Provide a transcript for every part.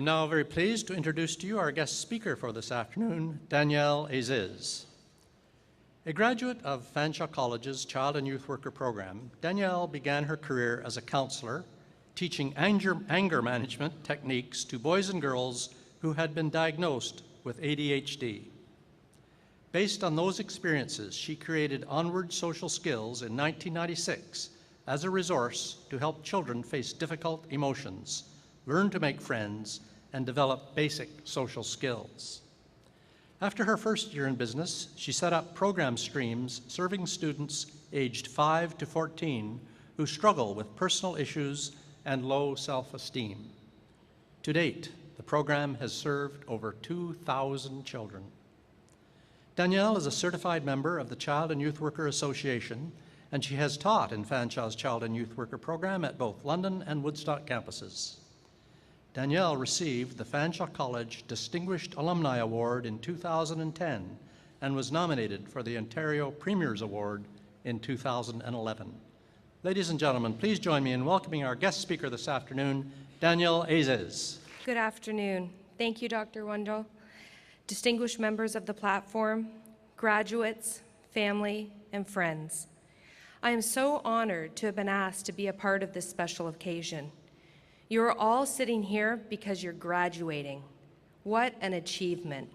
I'm now very pleased to introduce to you our guest speaker for this afternoon, Danielle Aziz. A graduate of Fanshawe College's Child and Youth Worker program, Danielle began her career as a counselor, teaching anger management techniques to boys and girls who had been diagnosed with ADHD. Based on those experiences, she created Onward Social Skills in 1996 as a resource to help children face difficult emotions, learn to make friends, and develop basic social skills. After her first year in business, she set up program streams serving students aged 5 to 14 who struggle with personal issues and low self-esteem. To date, the program has served over 2,000 children. Danielle is a certified member of the Child and Youth Worker Association, and she has taught in Fanshawe's Child and Youth Worker program at both London and Woodstock campuses. Danielle received the Fanshawe College Distinguished Alumni Award in 2010 and was nominated for the Ontario Premier's Award in 2011. Ladies and gentlemen, please join me in welcoming our guest speaker this afternoon, Danielle Aziz. Good afternoon. Thank you, Dr. Wendell. Distinguished members of the platform, graduates, family, and friends. I am so honored to have been asked to be a part of this special occasion. You are all sitting here because you're graduating. What an achievement.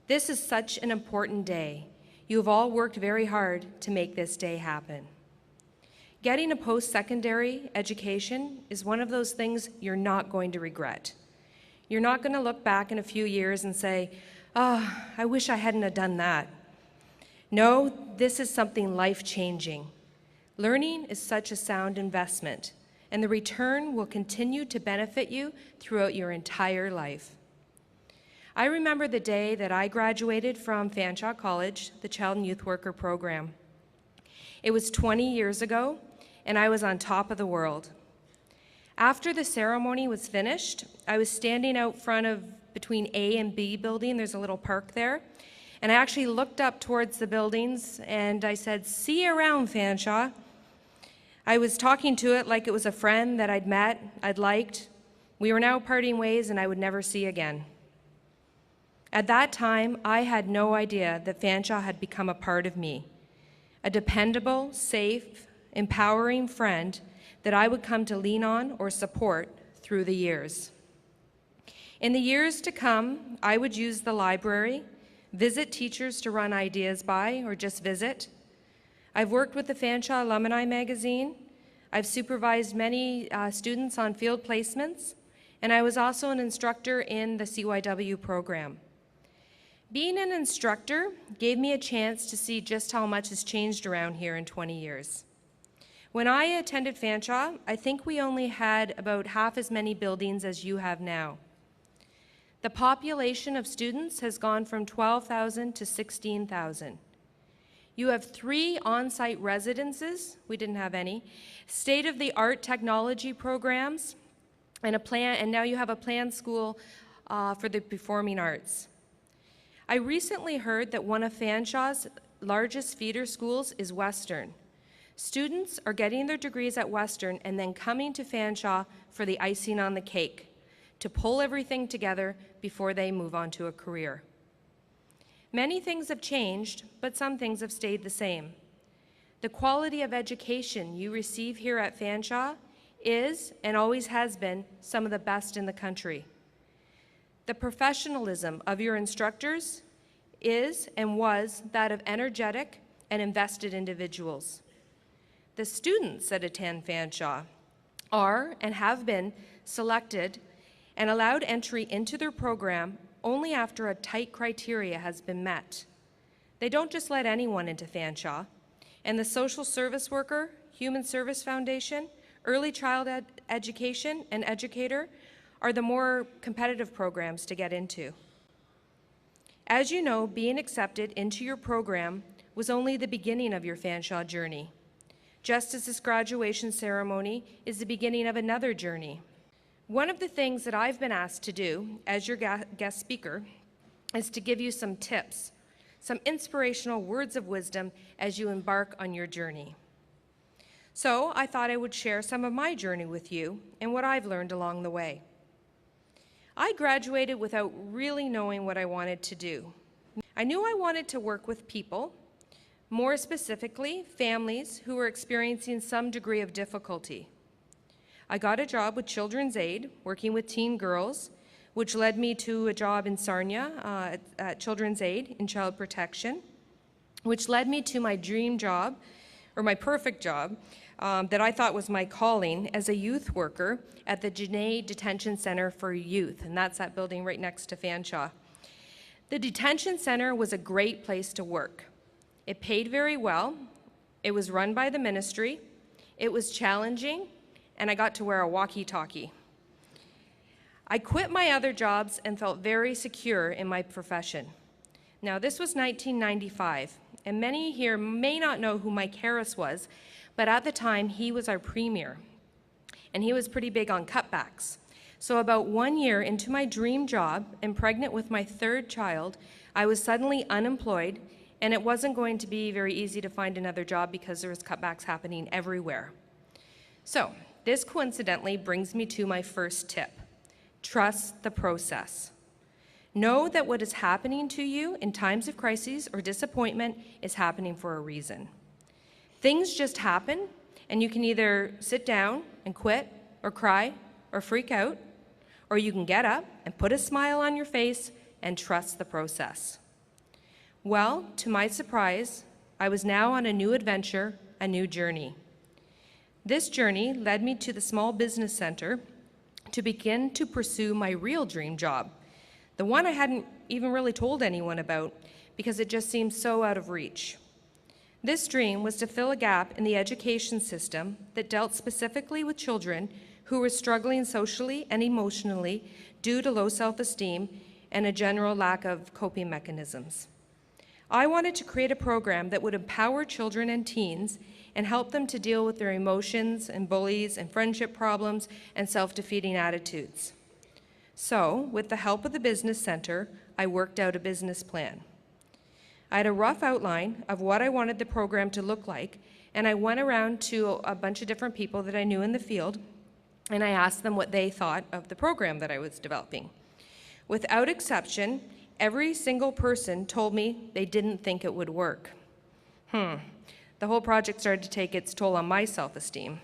This is such an important day. You have all worked very hard to make this day happen. Getting a post-secondary education is one of those things you're not going to regret. You're not going to look back in a few years and say, "Oh, I wish I hadn't have done that." No, this is something life-changing. Learning is such a sound investment, and the return will continue to benefit you throughout your entire life. I remember the day that I graduated from Fanshawe College, the Child and Youth Worker program. It was 20 years ago, and I was on top of the world. After the ceremony was finished, I was standing out front of between A and B building. There's a little park there. And I actually looked up towards the buildings and I said, "See you around, Fanshawe." I was talking to it like it was a friend that I'd met, I'd liked. We were now parting ways and I would never see again. At that time, I had no idea that Fanshawe had become a part of me, a dependable, safe, empowering friend that I would come to lean on or support through the years. In the years to come, I would use the library, visit teachers to run ideas by or just visit. I've worked with the Fanshawe Alumni Magazine. I've supervised many students on field placements, and I was also an instructor in the CYW program. Being an instructor gave me a chance to see just how much has changed around here in 20 years. When I attended Fanshawe, I think we only had about half as many buildings as you have now. The population of students has gone from 12,000 to 16,000. You have 3 on-site residences, we didn't have any, state-of-the-art technology programs, and now you have a planned school for the performing arts. I recently heard that one of Fanshawe's largest feeder schools is Western. Students are getting their degrees at Western and then coming to Fanshawe for the icing on the cake, to pull everything together before they move on to a career. Many things have changed, but some things have stayed the same. The quality of education you receive here at Fanshawe is, and always has been, some of the best in the country. The professionalism of your instructors is and was that of energetic and invested individuals. The students that attend Fanshawe are and have been selected and allowed entry into their program only after a tight criteria has been met. They don't just let anyone into Fanshawe, and the Social Service Worker, Human Service Foundation, Early Child Education, and Educator are the more competitive programs to get into. As you know, being accepted into your program was only the beginning of your Fanshawe journey, just as this graduation ceremony is the beginning of another journey. One of the things that I've been asked to do as your guest speaker is to give you some tips, some inspirational words of wisdom as you embark on your journey. So I thought I would share some of my journey with you and what I've learned along the way. I graduated without really knowing what I wanted to do. I knew I wanted to work with people, more specifically, families who were experiencing some degree of difficulty. I got a job with Children's Aid, working with teen girls, which led me to a job in Sarnia at Children's Aid in child protection, which led me to my dream job, or my perfect job, that I thought was my calling as a youth worker at the Janae Detention Center for Youth, and that's that building right next to Fanshawe. The detention center was a great place to work. It paid very well, it was run by the ministry, it was challenging, and I got to wear a walkie-talkie. I quit my other jobs and felt very secure in my profession. Now, this was 1995, and many here may not know who Mike Harris was, but at the time, he was our premier, and he was pretty big on cutbacks. So about 1 year into my dream job and pregnant with my third child, I was suddenly unemployed, and it wasn't going to be very easy to find another job because there was cutbacks happening everywhere. So this coincidentally brings me to my first tip. Trust the process. Know that what is happening to you in times of crises or disappointment is happening for a reason. Things just happen, and you can either sit down and quit or cry or freak out, or you can get up and put a smile on your face and trust the process. Well, to my surprise, I was now on a new adventure, a new journey. This journey led me to the Small Business Center to begin to pursue my real dream job, the one I hadn't even really told anyone about because it just seemed so out of reach. This dream was to fill a gap in the education system that dealt specifically with children who were struggling socially and emotionally due to low self-esteem and a general lack of coping mechanisms. I wanted to create a program that would empower children and teens and help them to deal with their emotions and bullies and friendship problems and self-defeating attitudes. So, with the help of the Business Center, I worked out a business plan. I had a rough outline of what I wanted the program to look like, and I went around to a bunch of different people that I knew in the field, and I asked them what they thought of the program that I was developing. Without exception, every single person told me they didn't think it would work. The whole project started to take its toll on my self-esteem.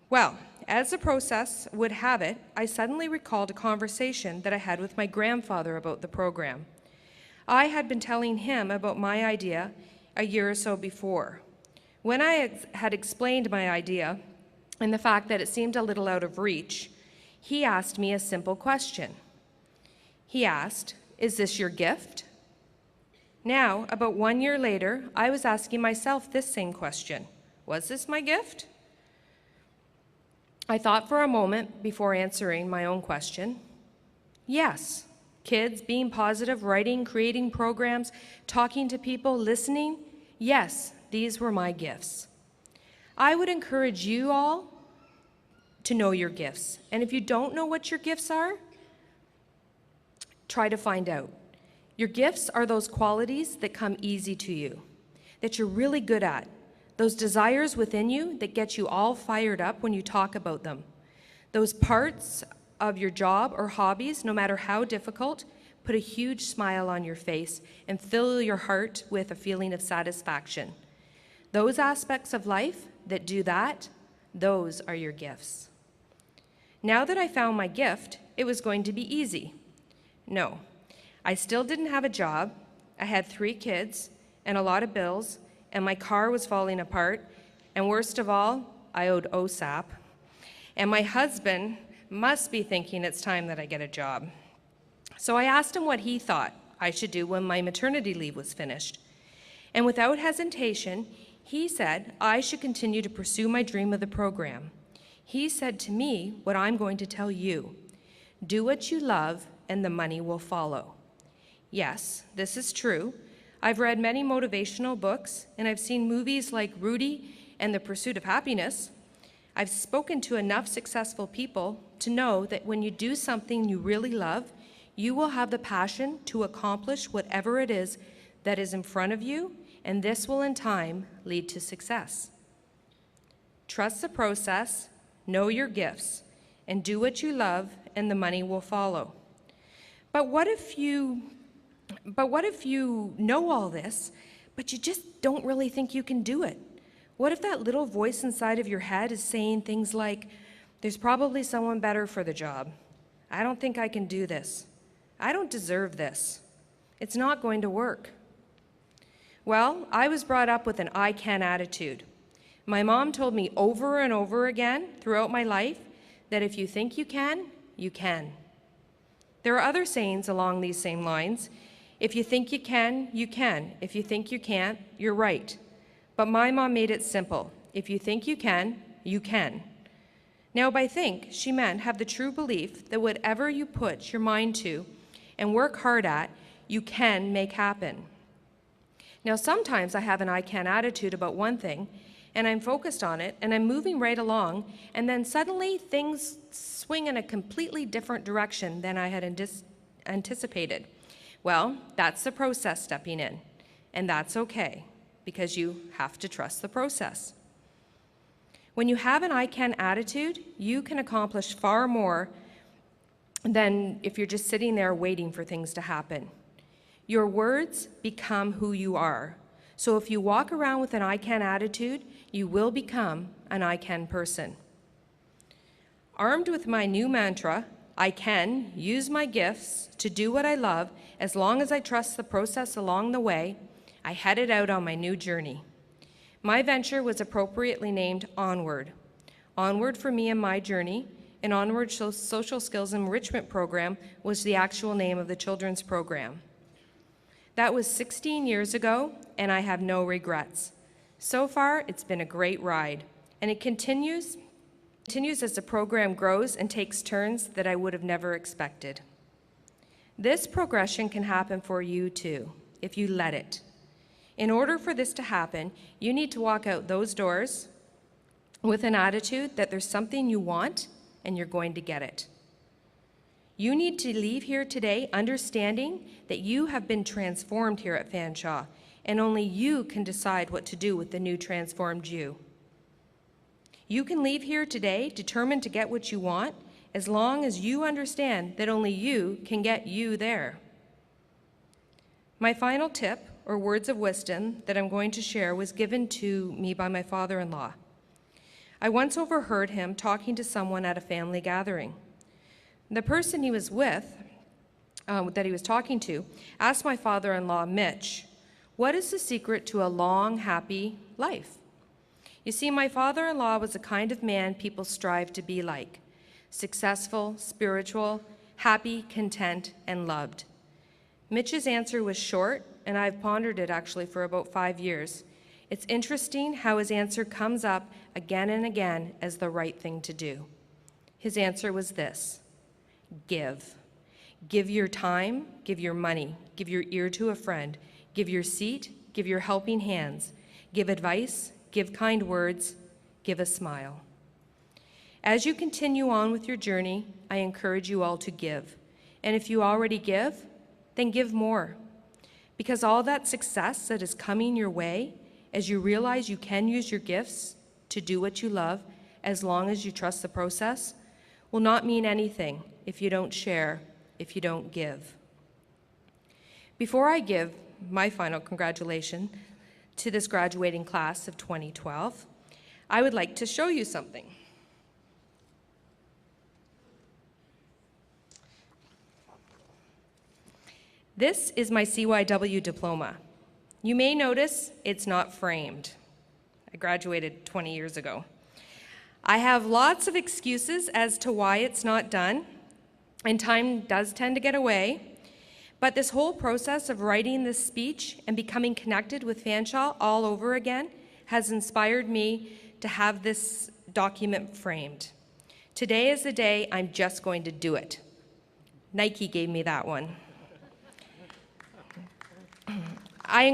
Well, as the process would have it, I suddenly recalled a conversation that I had with my grandfather about the program. I had been telling him about my idea a year or so before. When I had explained my idea and the fact that it seemed a little out of reach, he asked me a simple question. He asked, "Is this your gift?" Now, about 1 year later, I was asking myself this same question. Was this my gift? I thought for a moment before answering my own question. Yes, kids, being positive, writing, creating programs, talking to people, listening, yes, these were my gifts. I would encourage you all to know your gifts. And if you don't know what your gifts are, try to find out. Your gifts are those qualities that come easy to you, that you're really good at, those desires within you that get you all fired up when you talk about them. Those parts of your job or hobbies, no matter how difficult, put a huge smile on your face and fill your heart with a feeling of satisfaction. Those aspects of life that do that, those are your gifts. Now that I found my gift, it was going to be easy. No. I still didn't have a job, I had 3 kids and a lot of bills, and my car was falling apart, and worst of all, I owed OSAP. And my husband must be thinking it's time that I get a job. So I asked him what he thought I should do when my maternity leave was finished. And without hesitation, he said I should continue to pursue my dream of the program. He said to me what I'm going to tell you. Do what you love, and the money will follow. Yes, this is true. I've read many motivational books, and I've seen movies like Rudy and The Pursuit of Happiness. I've spoken to enough successful people to know that when you do something you really love, you will have the passion to accomplish whatever it is that is in front of you, and this will in time lead to success. Trust the process, know your gifts, and do what you love, and the money will follow. But what if you know all this, but you just don't really think you can do it? What if that little voice inside of your head is saying things like, there's probably someone better for the job. I don't think I can do this. I don't deserve this. It's not going to work. Well, I was brought up with an I can attitude. My mom told me over and over again throughout my life that if you think you can, you can. There are other sayings along these same lines. If you think you can, you can. If you think you can't, you're right. But my mom made it simple. If you think you can, you can. Now, by think, she meant have the true belief that whatever you put your mind to and work hard at, you can make happen. Now, sometimes I have an I can attitude about one thing, and I'm focused on it, and I'm moving right along, and then suddenly things swing in a completely different direction than I had anticipated. Well, that's the process stepping in, and that's okay, because you have to trust the process. When you have an I can attitude, you can accomplish far more than if you're just sitting there waiting for things to happen. Your words become who you are. So if you walk around with an I can attitude, you will become an I can person. Armed with my new mantra, I can use my gifts to do what I love as long as I trust the process along the way, I headed out on my new journey. My venture was appropriately named Onward. Onward for me and my journey, and Onward Social Skills Enrichment Program was the actual name of the children's program. That was 16 years ago, and I have no regrets. So far, it's been a great ride, and it continues as the program grows and takes turns that I would have never expected. This progression can happen for you too, if you let it. In order for this to happen, you need to walk out those doors with an attitude that there's something you want and you're going to get it. You need to leave here today understanding that you have been transformed here at Fanshawe, and only you can decide what to do with the new transformed you. You can leave here today determined to get what you want, as long as you understand that only you can get you there. My final tip, or words of wisdom, that I'm going to share was given to me by my father-in-law. I once overheard him talking to someone at a family gathering. The person he was with, that he was talking to, asked my father-in-law, Mitch, what is the secret to a long, happy life? You see, my father-in-law was the kind of man people strive to be like: successful, spiritual, happy, content, and loved. Mitch's answer was short, and I've pondered it actually for about 5 years. It's interesting how his answer comes up again and again as the right thing to do. His answer was this: give. Give your time, give your money, give your ear to a friend, give your seat, give your helping hands, give advice, give kind words, give a smile. As you continue on with your journey, I encourage you all to give. And if you already give, then give more. Because all that success that is coming your way, as you realize you can use your gifts to do what you love, as long as you trust the process, will not mean anything if you don't share, if you don't give. Before I give my final congratulations to this graduating class of 2012, I would like to show you something. This is my CYW diploma. You may notice it's not framed. I graduated 20 years ago. I have lots of excuses as to why it's not done, and time does tend to get away, but this whole process of writing this speech and becoming connected with Fanshawe all over again has inspired me to have this document framed. Today is the day I'm just going to do it. Nike gave me that one. I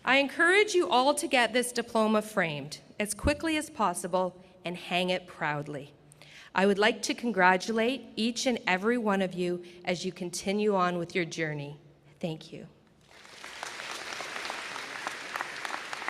encourage you all to get this diploma framed as quickly as possible and hang it proudly. I would like to congratulate each and every one of you as you continue on with your journey. Thank you.